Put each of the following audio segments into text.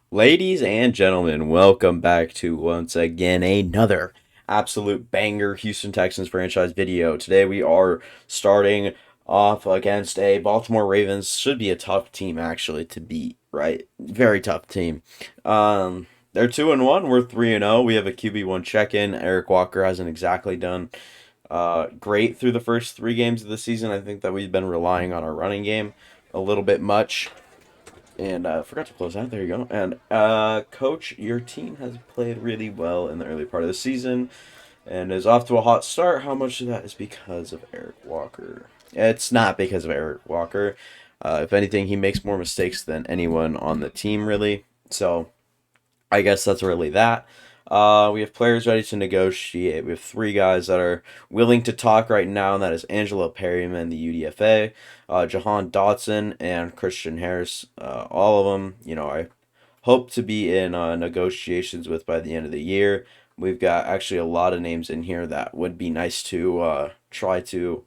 Ladies and gentlemen, welcome back to once again another absolute banger Houston Texans franchise video. Today we are starting off against a Baltimore Ravens. Should be a tough team actually to beat, right? Very tough team. They're 2-1. We're 3-0. We have a QB1 check-in. Eric Walker hasn't exactly done great through the first 3 games of the season. I think that we've been relying on our running game a little bit much. And forgot to close out. There you go. And coach, your team has played really well in the early part of the season and is off to a hot start. How much of that is because of Eric Walker? It's not because of Eric Walker. If anything, he makes more mistakes than anyone on the team, really. So I guess that's really that. We have players ready to negotiate. We have 3 guys that are willing to talk right now, and that is Angelo Perryman, the UDFA, Jahan Dotson, and Christian Harris. All of them, I hope to be in negotiations with by the end of the year. We've got actually a lot of names in here that would be nice to try to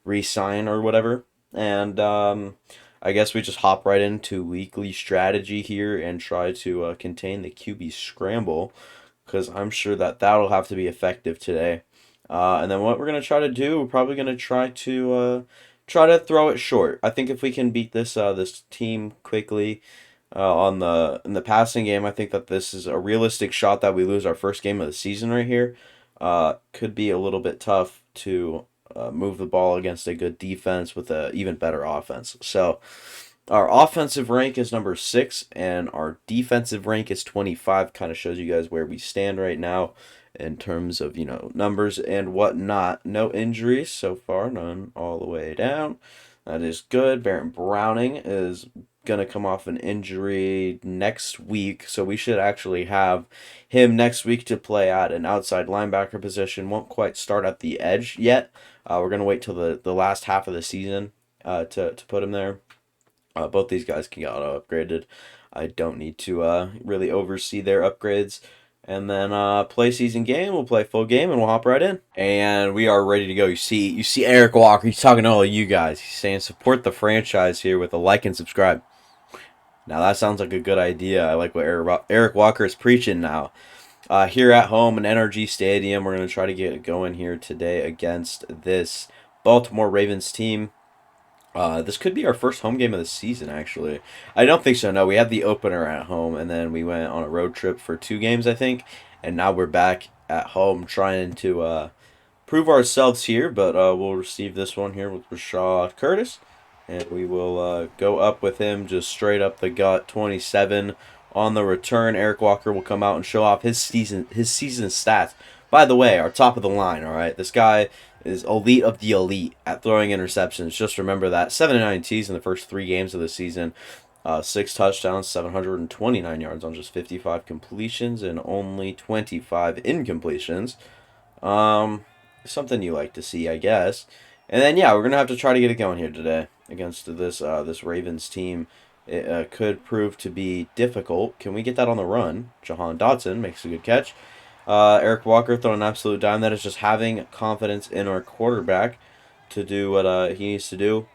re-sign or whatever. And I guess we just hop right into weekly strategy here and try to contain the QB scramble because I'm sure that that'll have to be effective today. And then what we're gonna try to do, we're probably gonna try to throw it short. I think if we can beat this team quickly on the in the passing game, I think that this is a realistic shot that we lose our first game of the season right here. Could be a little bit tough to move the ball against a good defense with a even better offense. So our offensive rank is number 6, and our defensive rank is 25. Kind of shows you guys where we stand right now in terms of numbers and whatnot. No injuries so far, none all the way down. That is good. Baron Browning is gonna come off an injury next week, so we should actually have him next week to play at an outside linebacker position. Won't quite start at the edge yet. We're gonna wait till the last half of the season to put him there. Both these guys can get auto upgraded. I don't need to really oversee their upgrades. And then play season game. We'll play full game and we'll hop right in. And we are ready to go. You see Eric Walker. He's talking to all of you guys. He's saying support the franchise here with a like and subscribe. Now that sounds like a good idea. I like what Eric Walker is preaching now. Here at home in NRG Stadium, we're going to try to get it going here today against this Baltimore Ravens team. This could be our first home game of the season, actually. I don't think so. No, we had the opener at home, and then we went on a road trip for 2 games, I think. And now we're back at home trying to prove ourselves here. But we'll receive this one here with Rashad Curtis. And we will go up with him just straight up the gut, 27 on the return. Eric Walker will come out and show off his season stats. By the way, our top of the line, all right? This guy is elite of the elite at throwing interceptions. Just remember that. 79 Ts in the first 3 games of the season. 6 touchdowns, 729 yards on just 55 completions and only 25 incompletions. Um, Something you like to see, I guess. And then yeah, we're gonna have to try to get it going here today against this Ravens team. It could prove to be difficult. Can we get that on the run? Jahan Dotson makes a good catch. Eric Walker throwing an absolute dime. That is just having confidence in our quarterback to do what he needs to do,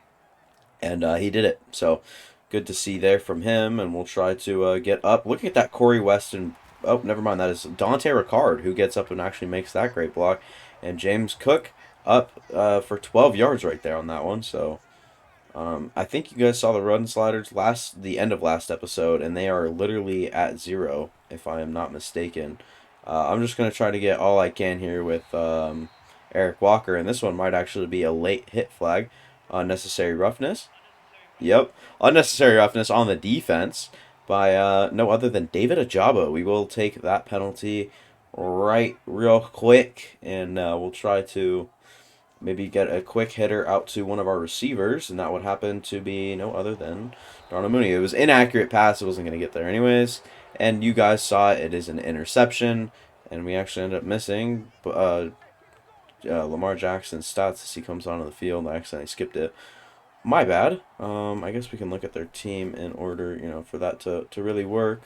and he did it. So good to see there from him, and we'll try to get up. Looking at that Corey Weston. Oh, never mind. That is Dante Ricard who gets up and actually makes that great block, and James Cook up for 12 yards right there on that one. So I think you guys saw the run sliders the end of last episode, and they are literally at 0, if I am not mistaken. I'm just gonna try to get all I can here with Eric Walker, and this one might actually be a late hit flag, unnecessary roughness. Yep, unnecessary roughness on the defense by no other than David Ajabo. We will take that penalty right real quick, and we'll try to maybe get a quick hitter out to one of our receivers, and that would happen to be no other than Darnell Mooney. It was inaccurate pass; it wasn't going to get there anyways. And you guys saw it; it is an interception, and we actually end up missing Lamar Jackson's stats as he comes onto the field. I accidentally skipped it. My bad. I guess we can look at their team in order, for that to really work.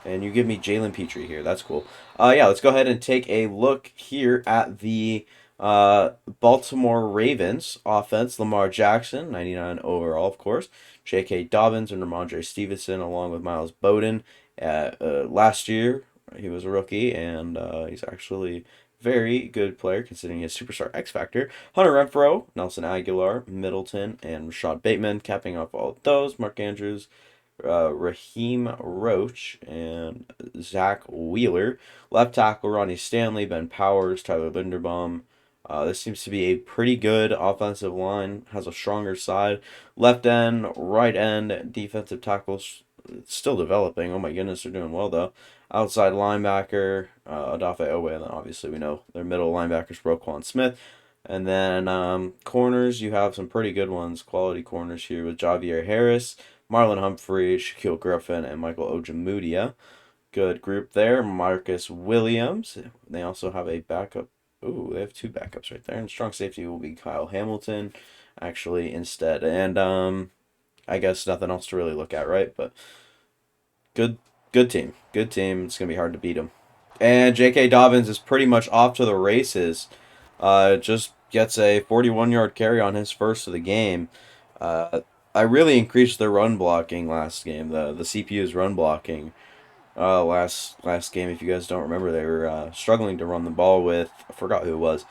And you give me Jalen Petrie here. That's cool. Yeah, let's go ahead and take a look here at the Uh, Baltimore Ravens offense, Lamar Jackson, 99 overall, of course. J.K. Dobbins and Ramondre Stevenson, along with Miles Bowden. Last year, he was a rookie, and he's actually very good player considering his superstar X Factor. Hunter Renfrow, Nelson Aguilar, Middleton, and Rashad Bateman, capping off all of those. Mark Andrews, Raheem Roach, and Zach Wheeler. Left tackle, Ronnie Stanley, Ben Powers, Tyler Linderbaum. This seems to be a pretty good offensive line, has a stronger side. Left end, right end, defensive tackles still developing. Oh my goodness, they're doing well though. Outside linebacker, Adafe Owe, and then obviously we know their middle linebackers, Roquan Smith. And then corners, you have some pretty good ones, quality corners here with Javier Harris, Marlon Humphrey, Shaquille Griffin, and Michael Ojemudia. Good group there. Marcus Williams. They also have a backup. Ooh, they have two backups right there. And strong safety will be Kyle Hamilton, actually, instead. And I guess nothing else to really look at, right? But good, good team. Good team. It's gonna be hard to beat them. And J.K. Dobbins is pretty much off to the races. Just gets a 41-yard carry on his first of the game. Uh, I really increased their run blocking last game. The CPU's run blocking last game. If you guys don't remember, they were struggling to run the ball with, I forgot who it was,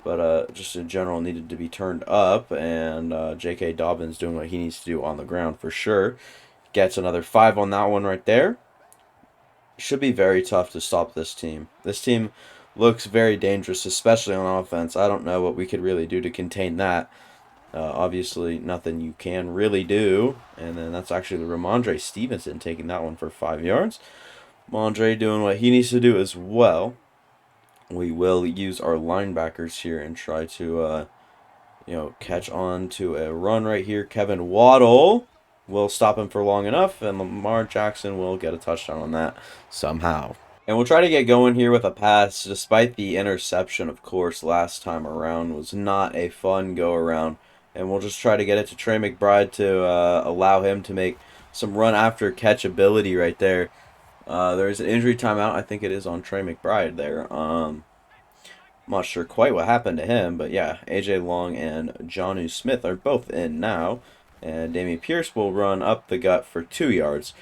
but just in general needed to be turned up. And J.K. Dobbins doing what he needs to do on the ground for sure. Gets another 5 on that one right there. Should be very tough to stop this team. This team looks very dangerous, especially on offense. I don't know what we could really do to contain that. Obviously, nothing you can really do. And then that's actually the Ramondre Stevenson taking that one for 5 yards. Ramondre doing what he needs to do as well. We will use our linebackers here and try to, catch on to a run right here. Kevin Waddle will stop him for long enough, and Lamar Jackson will get a touchdown on that somehow. And we'll try to get going here with a pass, despite the interception, of course, last time around was not a fun go-around. And we'll just try to get it to Trey McBride to allow him to make some run after catch ability right there. There's an injury timeout. I think it is on Trey McBride there. I'm not sure quite what happened to him, but yeah, AJ Long and Jonnu Smith are both in now. And Dameon Pierce will run up the gut for 2 yards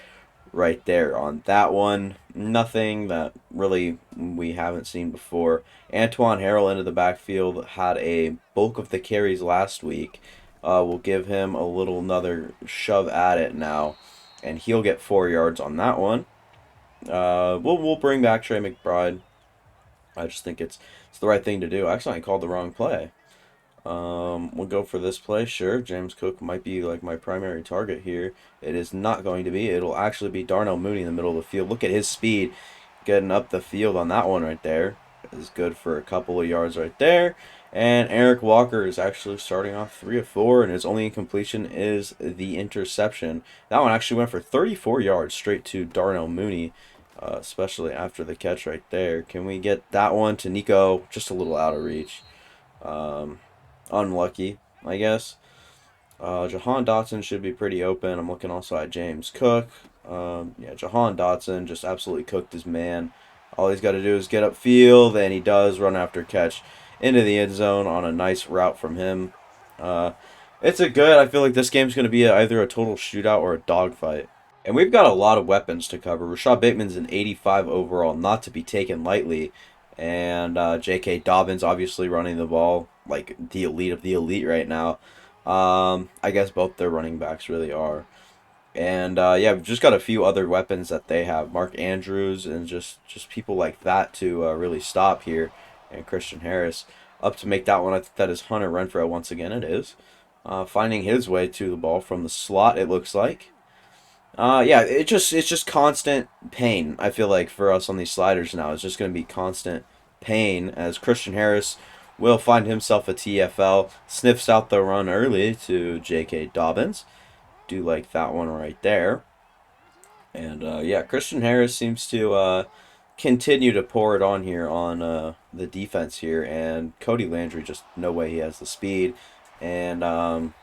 right there on that one. Nothing that really we haven't seen before. Antoine Harrell into the backfield had a bulk of the carries last week. We'll give him a little another shove at it now, and he'll get 4 yards on that one. We'll bring back Trey McBride. I just think it's the right thing to do. Actually, I called the wrong play. We'll go for this play. Sure, James Cook might be like my primary target here. It is not going to be. It'll actually be Darnell Mooney in the middle of the field. Look at his speed getting up the field on that one right there. Is good for a couple of yards right there. And Eric Walker is actually starting off 3 of 4, and his only incompletion is the interception. That one actually went for 34 yards straight to Darnell Mooney, especially after the catch right there. Can we get that one to Nico? Just a little out of reach. Unlucky, I guess. Jahan Dotson should be pretty open. I'm looking also at James Cook. Yeah, Jahan Dotson just absolutely cooked his man. All he's got to do is get upfield, and he does run after catch into the end zone on a nice route from him. It's a good. I feel like this game's going to be either a total shootout or a dogfight. And we've got a lot of weapons to cover. Rashad Bateman's an 85 overall, not to be taken lightly. And J.K. Dobbins obviously running the ball like the elite of the elite right now. I guess both their running backs really are. And yeah, we've just got a few other weapons that they have. Mark Andrews and just people like that to really stop here. And Christian Harris up to make that one. I think that is Hunter Renfrow once again. It is. Finding his way to the ball from the slot, it looks like. Yeah, it's just constant pain. I feel like for us on these sliders now, it's just going to be constant pain as Christian Harris will find himself a TFL, sniffs out the run early to J.K. Dobbins. Do like that one right there. And yeah, Christian Harris seems to continue to pour it on here on the defense here, and Cody Landry just no way he has the speed, and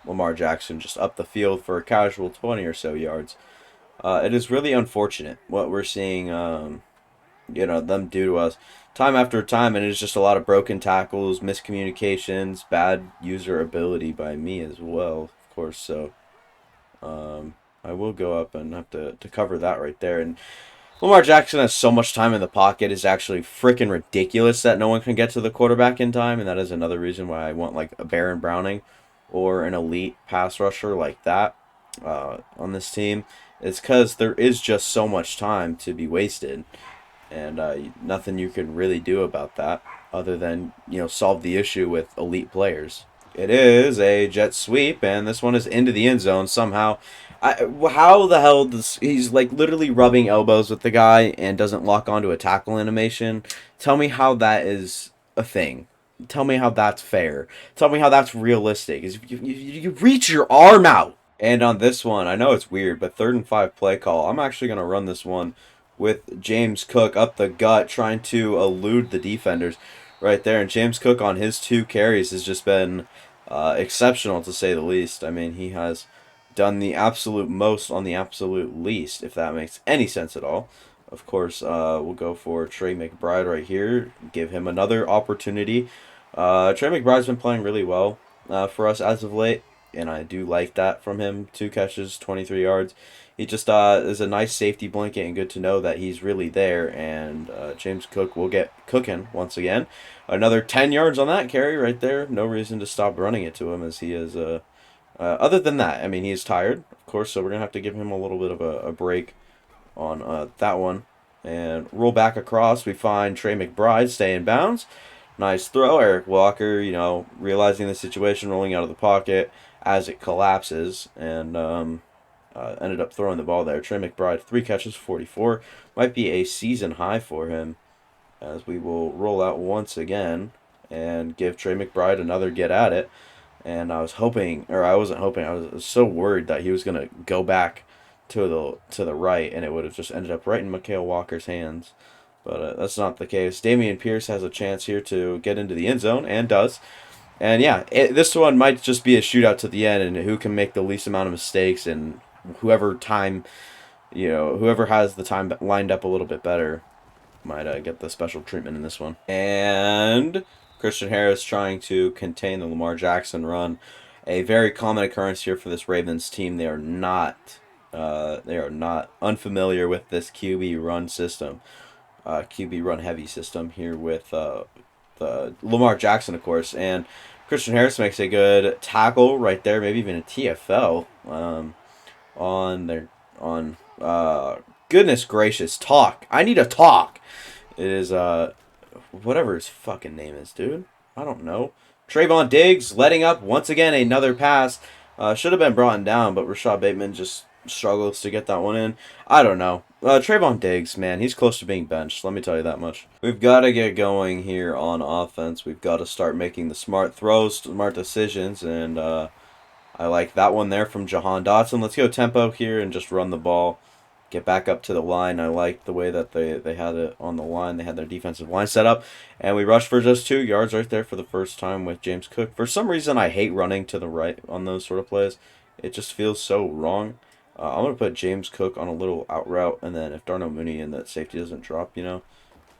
Lamar Jackson just up the field for a casual 20 or so yards. It is really unfortunate what we're seeing them do to us time after time, and it's just a lot of broken tackles, miscommunications, bad user ability by me as well, of course. So I will go up and have to cover that right there. And Lamar Jackson has so much time in the pocket, is actually freaking ridiculous that no one can get to the quarterback in time, and that is another reason why I want like a Baron Browning or an elite pass rusher like that on this team. It's because there is just so much time to be wasted, and nothing you can really do about that other than solve the issue with elite players. It is a jet sweep, and this one is into the end zone somehow. How the hell does he's like literally rubbing elbows with the guy and doesn't lock onto a tackle animation? Tell me how that is a thing. Tell me how that's fair. Tell me how that's realistic. Is you reach your arm out. And on this one, I know it's weird, but 3rd and 5 play call. I'm actually gonna run this one with James Cook up the gut, trying to elude the defenders right there. And James Cook on his 2 carries has just been exceptional to say the least. I mean, he has done the absolute most on the absolute least, if that makes any sense at all. Of course, we'll go for Trey McBride right here. Give him another opportunity. Trey McBride's been playing really well for us as of late, and I do like that from him. 2 catches, 23 yards. He just is a nice safety blanket, and good to know that he's really there. And James Cook will get cooking once again. Another 10 yards on that carry right there. No reason to stop running it to him, as he is. Other than that, I mean, he's tired, of course, so we're going to have to give him a little bit of a break on that one. And roll back across. We find Trey McBride stay in bounds. Nice throw. Eric Walker, realizing the situation, rolling out of the pocket as it collapses, and ended up throwing the ball there. Trey McBride, 3 catches, 44. Might be a season high for him, as we will roll out once again and give Trey McBride another get at it. And I was hoping, or I wasn't hoping, I was so worried that he was going to go back to the right, and it would have just ended up right in Mikael Walker's hands. But that's not the case. Dameon Pierce has a chance here to get into the end zone, and does. And yeah, this one might just be a shootout to the end, and who can make the least amount of mistakes, and whoever whoever has the time lined up a little bit better might get the special treatment in this one. And Christian Harris trying to contain the Lamar Jackson run. A very common occurrence here for this Ravens team. They are not unfamiliar with this QB run system. QB run heavy system here with the Lamar Jackson, of course. And Christian Harris makes a good tackle right there, maybe even a TFL on goodness gracious, talk. I need a talk. It is whatever his fucking name is, dude. I don't know. Trayvon Diggs letting up once again another pass. Should have been brought down, but Rashad Bateman just struggles to get that one in. I don't know. Trayvon Diggs, man, he's close to being benched. Let me tell you that much. We've got to get going here on offense. We've got to start making the smart throws, smart decisions, and I like that one there from Jahan Dotson. Let's go tempo here and just run the ball. Get back up to the line. I like the way that they had it on the line. They had their defensive line set up. And we rushed for just 2 yards right there for the first time with James Cook. For some reason, I hate running to the right on those sort of plays. It just feels so wrong. I'm going to put James Cook on a little out route. And then if Darnell Mooney and that safety doesn't drop,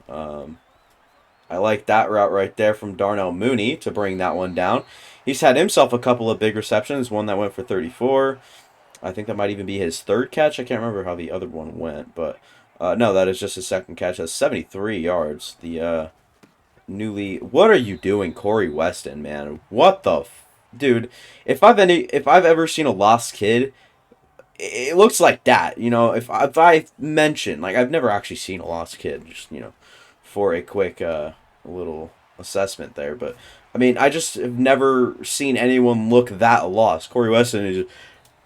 I like that route right there from Darnell Mooney to bring that one down. He's had himself a couple of big receptions. One that went for 34. I think that might even be his 3rd catch. I can't remember how the other one went, but no, that is just his 2nd catch. That's 73 yards. The what are you doing, Corey Weston, man? What the dude? If I've ever seen a lost kid, it looks like that. If I mention, like, I've never actually seen a lost kid, just for a quick little assessment there, but I mean, I just have never seen anyone look that lost. Corey Weston is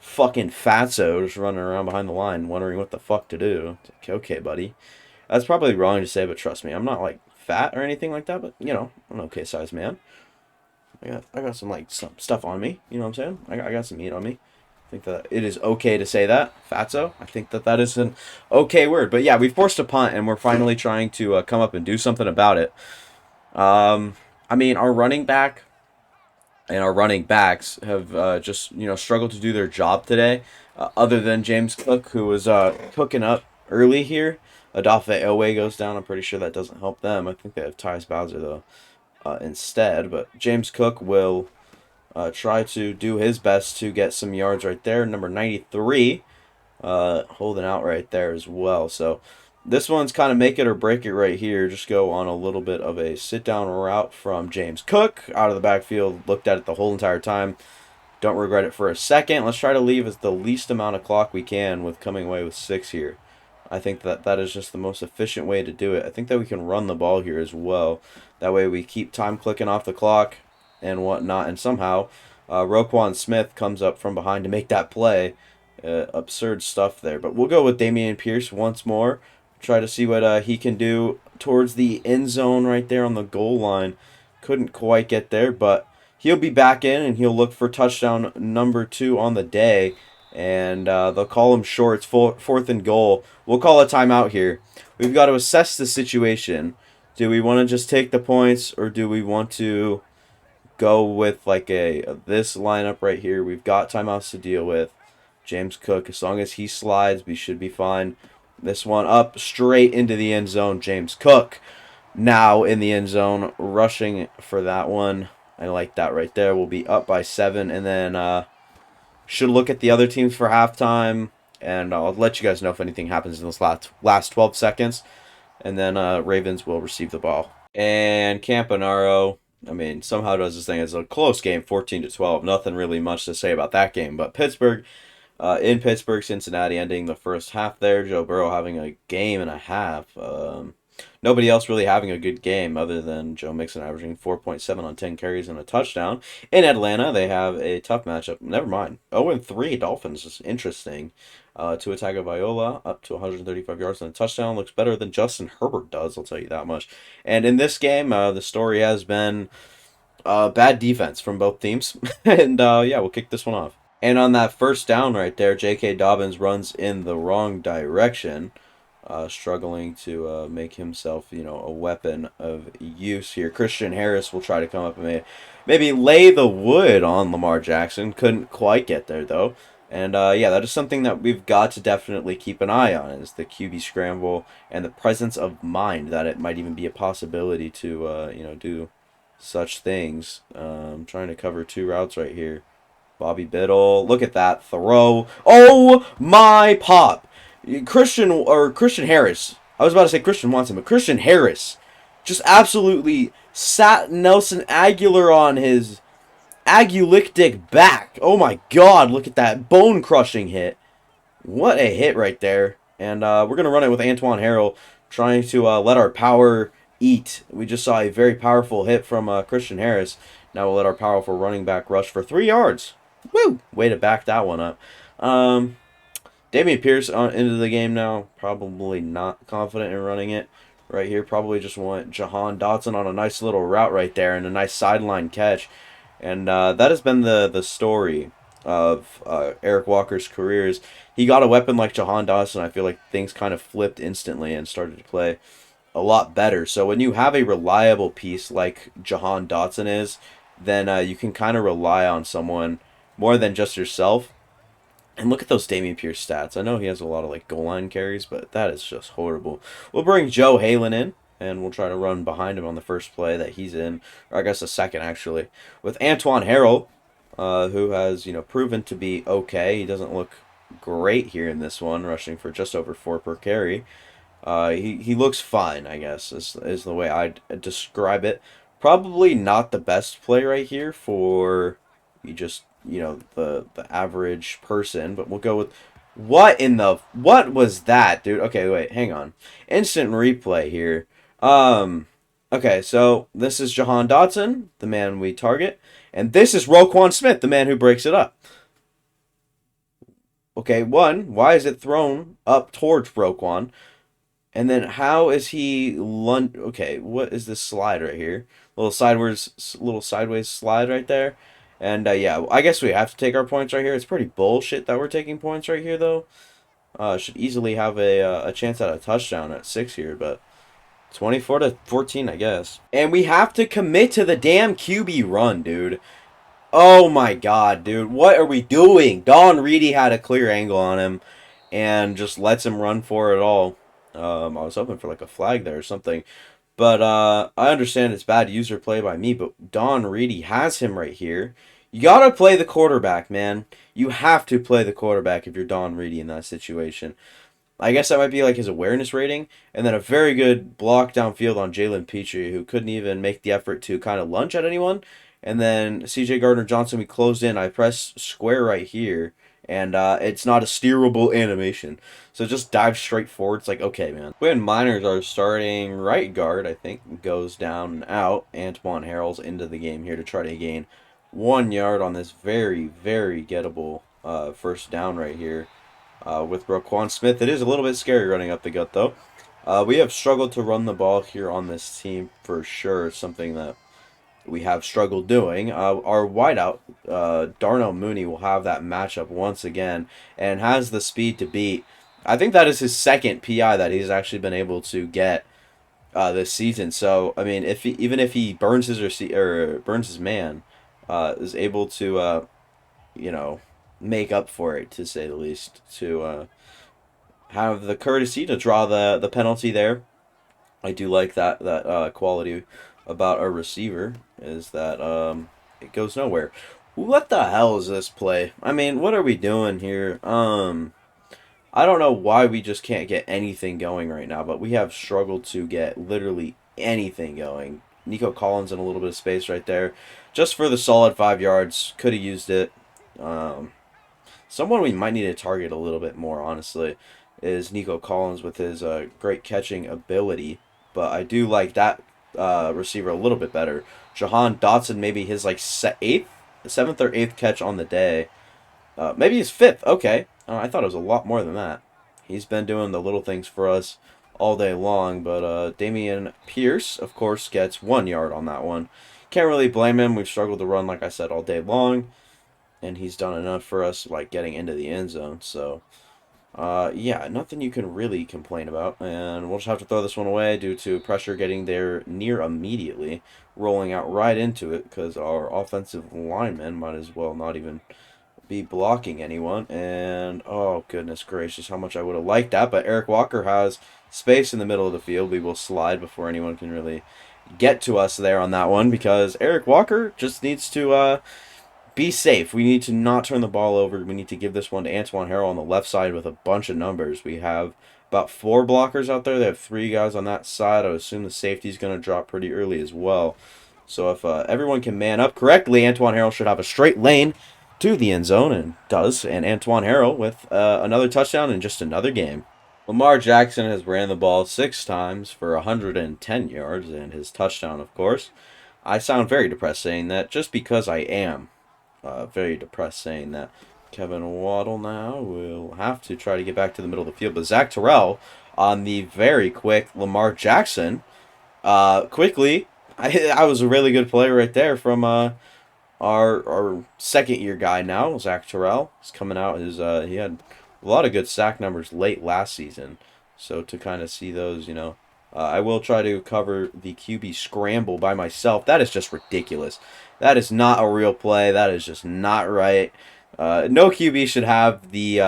fucking fatso just running around behind the line wondering what the fuck to do. It's like, okay, buddy. That's probably wrong to say, but trust me, I'm not like fat or anything like that, but I'm an okay sized man. I got some stuff on me, you know what I'm saying? I got some meat on me. I think that it is okay to say that, fatso. I think that is an okay word. But yeah, we forced a punt, and we're finally trying to come up and do something about it. I mean, our running back and our running backs have just struggled to do their job today. Other than James Cook, who was cooking up early here. Odafe Owe goes down. I'm pretty sure that doesn't help them. I think they have Tyus Bowser, though, instead. But James Cook will try to do his best to get some yards right there. Number 93 holding out right there as well. So this one's kind of make it or break it right here. Just go on a little bit of a sit-down route from James Cook out of the backfield. Looked at it the whole entire time. Don't regret it for a second. Let's try to leave as the least amount of clock we can with coming away with 6 here. I think that is just the most efficient way to do it. I think that we can run the ball here as well. That way we keep time clicking off the clock and whatnot. And somehow Roquan Smith comes up from behind to make that play. Absurd stuff there. But we'll go with Dameon Pierce once more. Try to see what he can do towards the end zone right there on the goal line. Couldn't quite get there, but he'll be back in, and he'll look for touchdown number 2 on the day. And they'll call him short. It's fourth and goal. We'll call a timeout here. We've got to assess the situation. Do we want to just take the points, or do we want to go with like this lineup right here? We've got timeouts to deal with. James Cook, as long as he slides, we should be fine. This one up straight into the end zone. James Cook now in the end zone, rushing for that one. I like that right there. We'll be up by 7, and then should look at the other teams for halftime, and I'll let you guys know if anything happens in this last 12 seconds. And then Ravens will receive the ball. And Campanaro, I mean, somehow does this thing. It's a close game, 14-12. Nothing really much to say about that game. But Pittsburgh, in Pittsburgh, Cincinnati ending the first half there. Joe Burrow having a game and a half. Nobody else really having a good game other than Joe Mixon averaging 4.7 on 10 carries and a touchdown. In Atlanta, they have a tough matchup. Never mind. 0-3 Dolphins is interesting. Tua Tagovailoa up to 135 yards and a touchdown. Looks better than Justin Herbert does, I'll tell you that much. And in this game, the story has been bad defense from both teams. And yeah, we'll kick this one off. And on that first down right there, J.K. Dobbins runs in the wrong direction. Struggling to make himself, a weapon of use here. Christian Harris will try to come up and maybe lay the wood on Lamar Jackson. Couldn't quite get there, though. And, yeah, that is something that we've got to definitely keep an eye on, is the QB scramble and the presence of mind that it might even be a possibility to, do such things. Trying to cover 2 routes right here. Bobby Biddle, look at that throw. Oh, my pop. Christian Harris. I was about to say Christian Watson, but Christian Harris just absolutely sat Nelson Aguilar on his agulictic back. Oh my God, look at that bone-crushing hit. What a hit right there. And we're going to run it with Antoine Harrell, trying to let our power eat. We just saw a very powerful hit from Christian Harris. Now we'll let our powerful running back rush for 3 yards. Woo! Way to back that one up. Dameon Pierce into the game now. Probably not confident in running it right here. Probably just want Jahan Dotson on a nice little route right there and a nice sideline catch. And that has been the story of Eric Walker's careers. He got a weapon like Jahan Dotson. I feel like things kind of flipped instantly and started to play a lot better. So when you have a reliable piece like Jahan Dotson is, then you can kind of rely on someone more than just yourself. And look at those Dameon Pierce stats. I know he has a lot of goal line carries, but that is just horrible. We'll bring Joe Halen in, and we'll try to run behind him on the first play that he's in, or I guess the second actually, with Antoine Harrell, who has proven to be okay. He doesn't look great here in this one, rushing for just over 4 per carry. He looks fine, I guess, is the way I'd describe it. Probably not the best play right here for the average person, but we'll go with what was that, dude? Okay, wait, hang on. Instant replay here. Okay, so this is Jahan Dotson, the man we target, and this is Roquan Smith, the man who breaks it up. Okay, why is it thrown up towards Roquan? And then how is he okay, what is this slide right here? Little sideways slide right there. And yeah, I guess we have to take our points right here. It's pretty bullshit that we're taking points right here, though. Should easily have a chance at a touchdown at 6 here, but 24-14, I guess. And we have to commit to the damn QB run, dude. Oh my God, dude. What are we doing? Don Reedy had a clear angle on him. and just lets him run for it all. I was hoping for like a flag there or something. But I understand it's bad user play by me, but Don Reedy has him right here. You gotta play the quarterback, man. You have to play the quarterback if you're Don Reedy in that situation. I guess that might be like his awareness rating, and then a very good block downfield on Jalen Petrie, who couldn't even make the effort to kind of lunge at anyone. And then C.J. Gardner Johnson, we closed in. I press square right here, and it's not a steerable animation, so just dive straight forward. It's like, okay, man. Quinn Miners, our starting right guard, I think, goes down and out. Antoine Harrell's into the game here to try to gain 1 yard on this very, very gettable first down right here with Roquan Smith. It is a little bit scary running up the gut, though. We have struggled to run the ball here on this team for sure. It's something that we have struggled doing. Our wideout, Darnell Mooney, will have that matchup once again and has the speed to beat. I think that is his second PI that he's actually been able to get this season. So I mean, even if he burns his or burns his man, is able to you know make up for it, to say the least, to have the courtesy to draw the penalty there. I do like that quality about a receiver, is that it goes nowhere. What the hell is this play? I mean, what are we doing here? I don't know why we just can't get anything going right now, but we have struggled to get literally anything going. Nico Collins in a little bit of space right there, just for the solid 5 yards. Could have used it. Um, Someone we might need to target a little bit more, honestly, is Nico Collins with his great catching ability. But I do like that receiver a little bit better. Jahan Dotson, maybe his like seventh or eighth catch on the day. Maybe his fifth. Okay, I thought it was a lot more than that. He's been doing the little things for us all day long. But Damian Pierce, of course, gets 1 yard on that one. Can't really blame him. We've struggled to run, like I said, all day long, and he's done enough for us, like getting into the end zone. So, yeah, nothing you can really complain about. And we'll just have to throw this one away due to pressure getting there near immediately, rolling out right into it because our offensive lineman might as well not even be blocking anyone. And, oh, goodness gracious, how much I would have liked that. But Eric Walker has space in the middle of the field. We will slide before anyone can really get to us there on that one because Eric Walker just needs to be safe. We need to not turn the ball over. We need to give this one to Antoine Harrell on the left side with a bunch of numbers. We have about 4 blockers out there. They have 3 guys on that side. I would assume the safety is going to drop pretty early as well. So if everyone can man up correctly, Antoine Harrell should have a straight lane to the end zone, and does. And Antoine Harrell with another touchdown in just another game. Lamar Jackson has ran the ball 6 times for 110 yards, and his touchdown, of course. I sound very depressed saying that just because I am very depressed saying that. Kevin Waddle now will have to try to get back to the middle of the field. But Zach Terrell on the very quick Lamar Jackson. Quickly, I was a really good play right there from our second year guy now, Zach Terrell. He's coming out. He had a lot of good sack numbers late last season. So to kind of see those, I will try to cover the QB scramble by myself. That is just ridiculous. That is not a real play. That is just not right. No QB should have the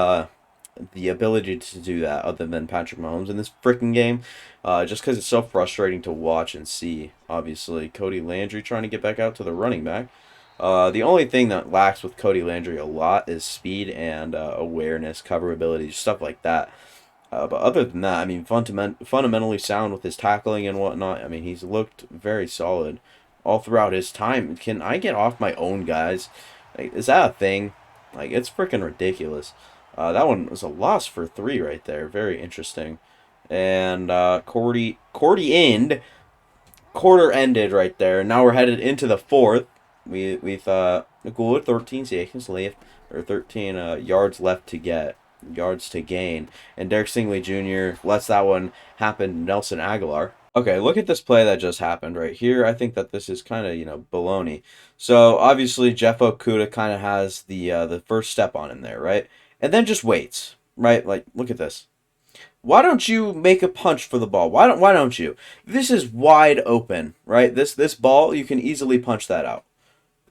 ability to do that other than Patrick Mahomes in this freaking game. Just because it's so frustrating to watch and see. Obviously, Cody Landry trying to get back out to the running back. The only thing that lacks with Cody Landry a lot is speed and awareness, coverability, stuff like that. But other than that, I mean, fundamentally sound with his tackling and whatnot. I mean, he's looked very solid all throughout his time. Can I get off my own guys? Like, is that a thing? Like, it's freaking ridiculous. That one was a loss for 3 right there. Very interesting. And quarter ended right there. Now we're headed into the fourth. We've good 13 seconds left, or 13 yards left to get. Yards to gain. And Derek Stingley Jr. lets that one happen to Nelson Aguilar. Okay, look at this play that just happened right here. I think that this is kind of, baloney. So, obviously, Jeff Okuda kind of has the first step on him there, right? And then just waits, right? Like, look at this. Why don't you make a punch for the ball? Why don't you? This is wide open, right? This ball, you can easily punch that out.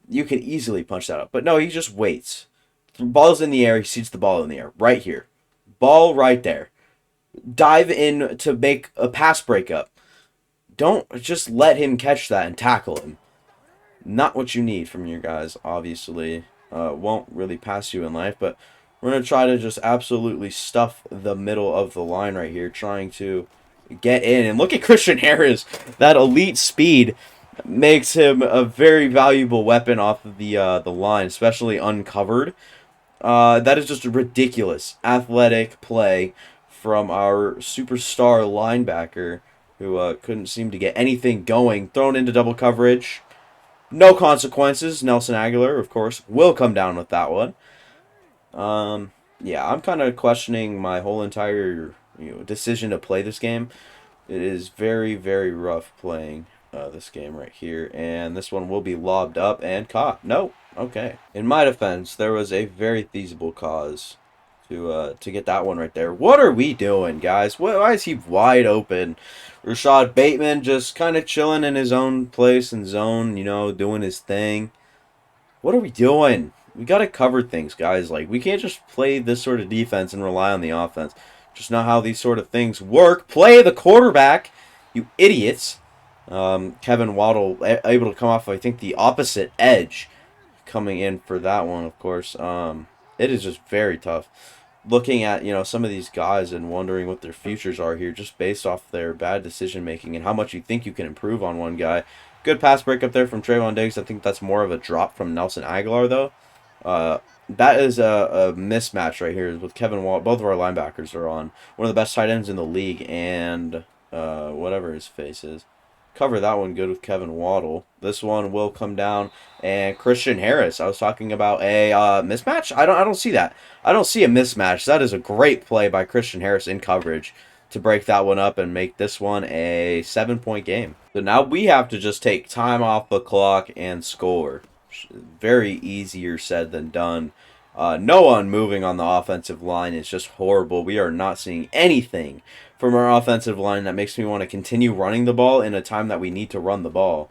You can easily punch that out. But no, he just waits. The ball's in the air, he sees the ball in the air. Right here. ball right there. Dive in to make a pass breakup. Don't just let him catch that and tackle him. Not what you need from your guys, obviously. Won't really pass you in life, but we're going to try to just absolutely stuff the middle of the line right here, trying to get in. And look at Christian Harris. That elite speed makes him a very valuable weapon off of the line, especially uncovered. That is just a ridiculous athletic play from our superstar linebacker who couldn't seem to get anything going. Thrown into double coverage. No consequences. Nelson Agholor, of course, will come down with that one. Yeah, I'm kind of questioning my whole entire decision to play this game. It is very, very rough playing this game right here. And this one will be lobbed up and caught. No. Okay. In my defense, there was a very feasible cause to get that one right there. What are we doing, guys? Why is he wide open? Rashad Bateman just kind of chilling in his own place and zone, doing his thing. What are we doing? We got to cover things, guys. Like, we can't just play this sort of defense and rely on the offense. Just not how these sort of things work. Play the quarterback, you idiots. Kevin Waddle able to come off, I think, the opposite edge coming in for that one, of course. It is just very tough. Looking at, some of these guys and wondering what their futures are here just based off their bad decision making and how much you think you can improve on one guy. Good pass break up there from Trevon Diggs. I think that's more of a drop from Nelson Agholor, though. That is a mismatch right here with Kevin Waddle. Both of our linebackers are on one of the best tight ends in the league, and whatever his face is. Cover that one good with Kevin Waddle. This one will come down, and Christian Harris. I was talking about a mismatch. I don't see that. I don't see a mismatch. That is a great play by Christian Harris in coverage to break that one up and make this one a 7-point game. So now we have to just take time off the clock and score. Very easier said than done. No one moving on the offensive line is just horrible. We are not seeing anything from our offensive line that makes me want to continue running the ball in a time that we need to run the ball.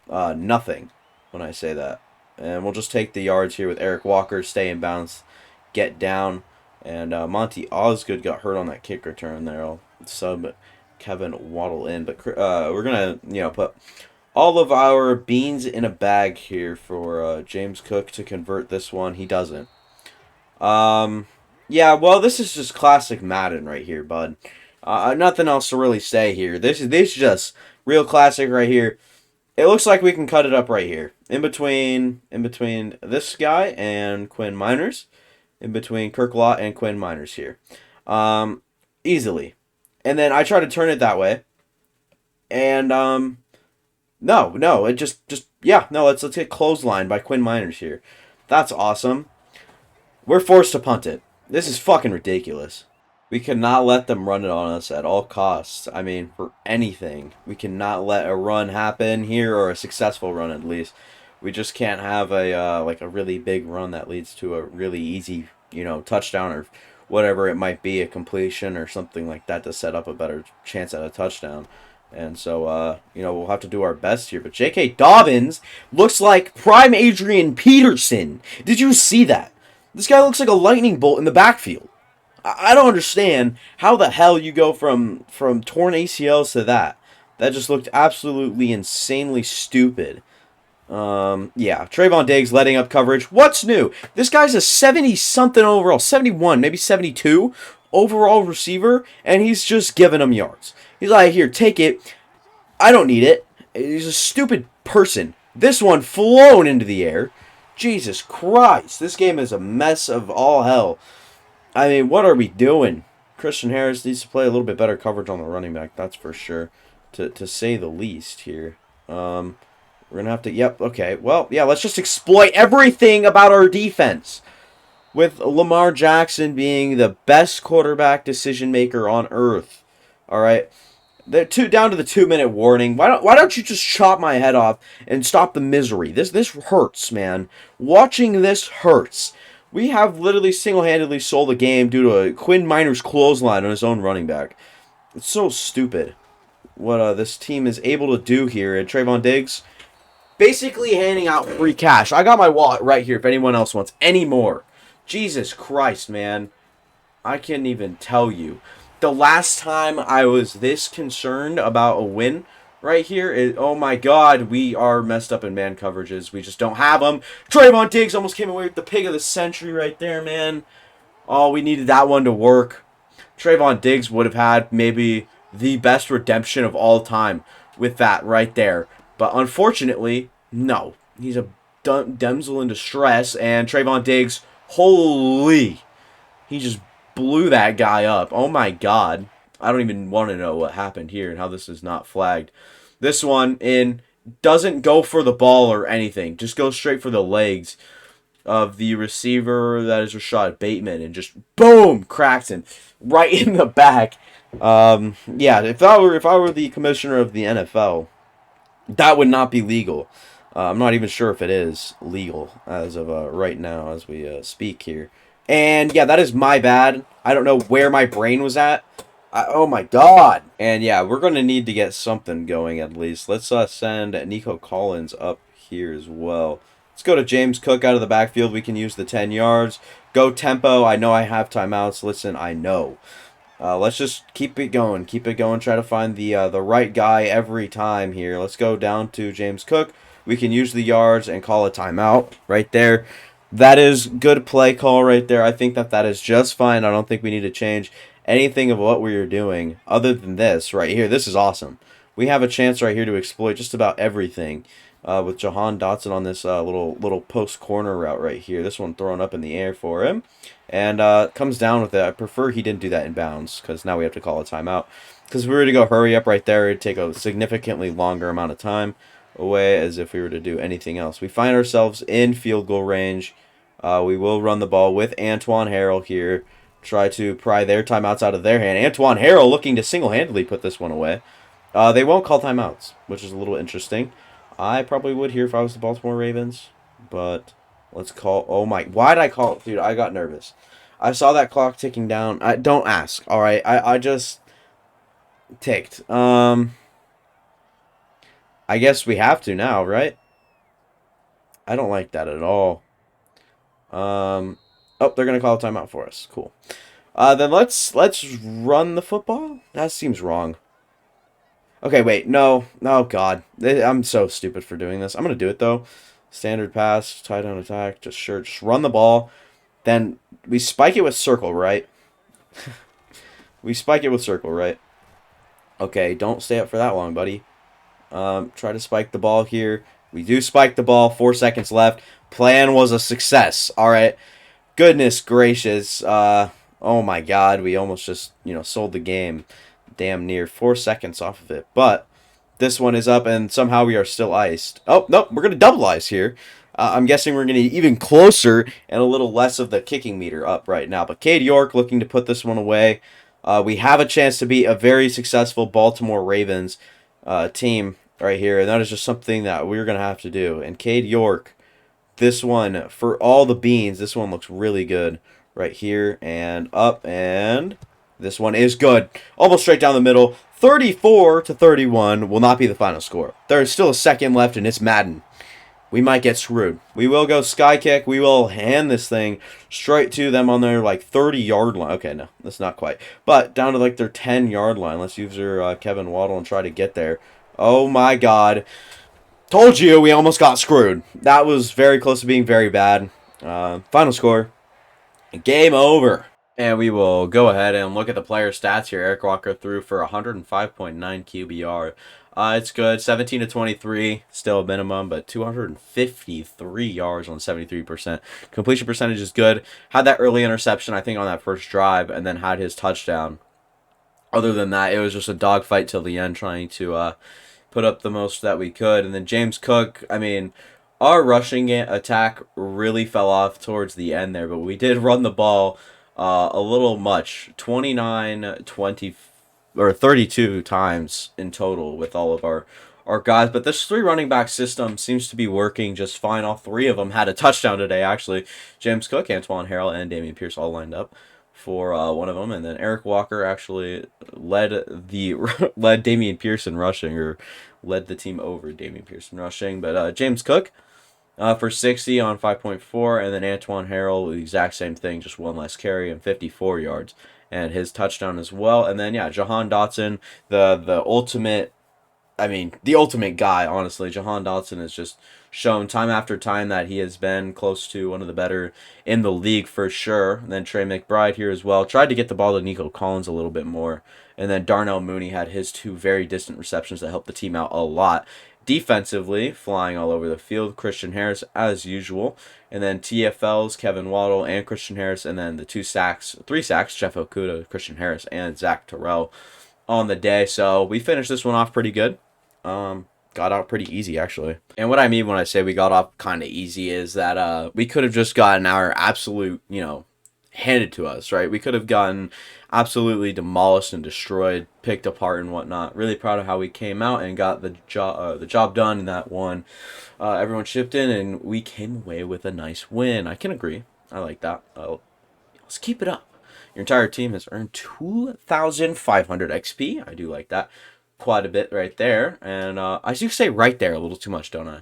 Nothing when I say that. And we'll just take the yards here with Eric Walker, stay in bounds, get down. And Monty Osgood got hurt on that kick return there. I'll sub Kevin Waddle in. But we're going to, put all of our beans in a bag here for James Cook to convert this one. He doesn't. Yeah, well, this is just classic Madden right here, bud. Nothing else to really say here. This is just real classic right here. It looks like we can cut it up right here. In between this guy and Quinn Miners. In between Kirk Lott and Quinn Miners here. Easily. And then I try to turn it that way. And, no, it let's get clothesline by Quinn Miners here. That's awesome. We're forced to punt it. This is fucking ridiculous. We cannot let them run it on us at all costs. I mean, for anything. We cannot let a run happen here, or a successful run at least. We just can't have a really big run that leads to a really easy, touchdown or whatever it might be, a completion or something like that to set up a better chance at a touchdown. And so, we'll have to do our best here. But J.K. Dobbins looks like prime Adrian Peterson. Did you see that? This guy looks like a lightning bolt in the backfield. I don't understand how the hell you go from torn ACLs to that. That just looked absolutely insanely stupid. Yeah, Trevon Diggs letting up coverage. What's new? This guy's a 70-something overall, 71, maybe 72 overall receiver, and he's just giving them yards. He's like, here, take it. I don't need it. He's a stupid person. This one flown into the air. Jesus Christ. This game is a mess of all hell. I mean, what are we doing? Christian Harris needs to play a little bit better coverage on the running back, that's for sure, to say the least here. We're going to have to, yep, okay. Well, yeah, let's just exploit everything about our defense. With Lamar Jackson being the best quarterback decision maker on earth. All right. They're down to the 2-minute warning. Why don't you just chop my head off and stop the misery? This hurts, man. Watching this hurts. We have literally single-handedly sold the game due to a Quinn Miners clothesline on his own running back. It's so stupid what this team is able to do here. And Trevon Diggs basically handing out free cash. I got my wallet right here if anyone else wants any more. Jesus Christ, man. I can't even tell you. The last time I was this concerned about a win right here, oh my god, we are messed up in man coverages. We just don't have them. Trayvon Diggs almost came away with the pick of the century right there, man. Oh, we needed that one to work. Trayvon Diggs would have had maybe the best redemption of all time with that right there. But unfortunately, no. He's a damsel in distress, and Trayvon Diggs, holy, he just blew that guy up. Oh my god. I don't even want to know what happened here and how this is not flagged. This one in doesn't go for the ball or anything. Just goes straight for the legs of the receiver, that is Rashad Bateman, and just boom, cracks him right in the back. Yeah, if I were the commissioner of the NFL, that would not be legal. I'm not even sure if it is legal as of right now as we speak here. And yeah, that is my bad. I don't know where my brain was at. Oh my god. And yeah, we're going to need to get something going at least. Let's send Nico Collins up here as well. Let's go to James Cook out of the backfield. We can use the 10 yards. Go tempo. I know I have timeouts. Listen, I know. Let's just keep it going. Keep it going. Try to find the right guy every time here. Let's go down to James Cook. We can use the yards and call a timeout right there. That is good play call right there. I think that is just fine. I don't think we need to change anything of what we are doing other than this right here. This is awesome. We have a chance right here to exploit just about everything with Jahan Dotson on this little post corner route right here. This one thrown up in the air for him. And comes down with it. I prefer he didn't do that in bounds because now we have to call a timeout. Because if we were to go hurry up right there, it would take a significantly longer amount of time away as if we were to do anything else. We find ourselves in field goal range. We will run the ball with Antoine Harrell here. Try to pry their timeouts out of their hand. Antoine Harrell looking to single-handedly put this one away. They won't call timeouts, which is a little interesting. I probably would here if I was the Baltimore Ravens, but let's call. Oh my! Why did I call it, dude? I got nervous. I saw that clock ticking down. Don't ask. All right, I just ticked. I guess we have to now, right? I don't like that at all. Oh, they're gonna call a timeout for us. Cool. Then let's run the football. That seems wrong. Okay, wait, no. Oh, God. I'm so stupid for doing this. I'm going to do it, though. Standard pass, tight end attack, just run the ball. Then we spike it with circle, right? We spike it with circle, right? Okay, don't stay up for that long, buddy. Try to spike the ball here. We do spike the ball. 4 seconds left. Plan was a success. All right. Goodness gracious. Oh, my God. We almost just, sold the game. Damn near 4 seconds off of it. But this one is up, and somehow we are still iced. Oh, no, we're going to double ice here. I'm guessing we're going to get even closer and a little less of the kicking meter up right now. But Cade York looking to put this one away. We have a chance to be a very successful Baltimore Ravens team right here, and that is just something that we're going to have to do. And Cade York, this one, for all the beans, this one looks really good right here and up, and this one is good. Almost straight down the middle. 34-31 will not be the final score. There is still a second left, and it's Madden. We might get screwed. We will go sky kick. We will hand this thing straight to them on their, 30-yard line. Okay, no, that's not quite. But down to, their 10-yard line. Let's use their Kevin Waddle and try to get there. Oh, my God. Told you we almost got screwed. That was very close to being very bad. Final score. Game over. And we will go ahead and look at the player stats here. Eric Walker threw for 105.9 QBR. It's good. 17-23, still a minimum, but 253 yards on 73%. Completion percentage is good. Had that early interception, I think, on that first drive, and then had his touchdown. Other than that, it was just a dogfight till the end, trying to put up the most that we could. And then James Cook, I mean, our rushing attack really fell off towards the end there, but we did run the ball a little much. 29, 20, or 32 times in total with all of our guys. But this 3 running back system seems to be working just fine. All 3 of them had a touchdown today, actually. James Cook, Antoine Harrell, and Dameon Pierce all lined up for one of them. And then Eric Walker actually led Dameon Pierce in rushing, or led the team over Dameon Pierce in rushing. But James Cook, for 60 on 5.4, and then Antoine Harrell, the exact same thing, just one less carry and 54 yards, and his touchdown as well. And then yeah, Jahan Dotson, the ultimate, I mean, the ultimate guy, honestly. Jahan Dotson has just shown time after time that he has been close to one of the better in the league for sure. And then Trey McBride here as well. Tried to get the ball to Nico Collins a little bit more. And then Darnell Mooney had his two very distant receptions that helped the team out a lot. Defensively, flying all over the field, Christian Harris as usual. And then TFLs, Kevin Waddle and Christian Harris. And then the 3 sacks, Jeff Okudah, Christian Harris, and Zach Terrell on the day. So we finished this one off pretty good. Got out pretty easy actually. And what I mean when I say we got off kind of easy is that we could have just gotten our absolute, handed to us, right? We could have gotten absolutely demolished and destroyed, picked apart and whatnot. Really proud of how we came out and got the job done in that one. Everyone chipped in and we came away with a nice win. I can agree. I like that. Let's keep it up. Your entire team has earned 2,500 XP. I do like that quite a bit right there. And I do say right there a little too much, don't I?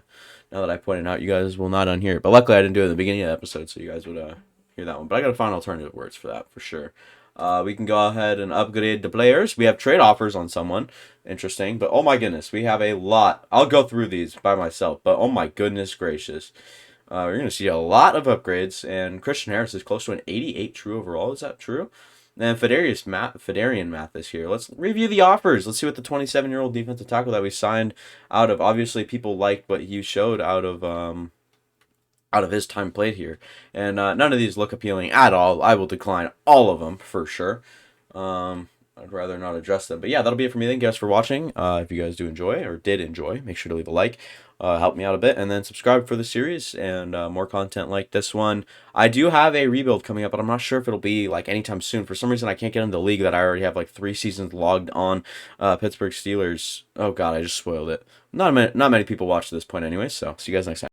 Now that I pointed out, you guys will not unhear it. But luckily I didn't do it in the beginning of the episode, so you guys would hear that one. But I got to find alternative words for that, for sure. We can go ahead and upgrade the players. We have trade offers on someone. Interesting. But oh my goodness, we have a lot. I'll go through these by myself. But oh my goodness gracious. We're going to see a lot of upgrades. And Christian Harris is close to an 88 true overall. Is that true? And Fedarian Mathis here. Let's review the offers. Let's see what the 27-year-old defensive tackle that we signed out of. Obviously, people liked what he showed out of his time played here. And none of these look appealing at all. I will decline all of them for sure. I'd rather not address them. But yeah, that'll be it for me. Thank you guys for watching. If you guys do enjoy or did enjoy, make sure to leave a like. Help me out a bit. And then subscribe for the series and more content like this one. I do have a rebuild coming up, but I'm not sure if it'll be like anytime soon. For some reason, I can't get into the league that I already have like 3 seasons logged on. Pittsburgh Steelers. Oh, God, I just spoiled it. Not many people watch to this point anyway, so see you guys next time.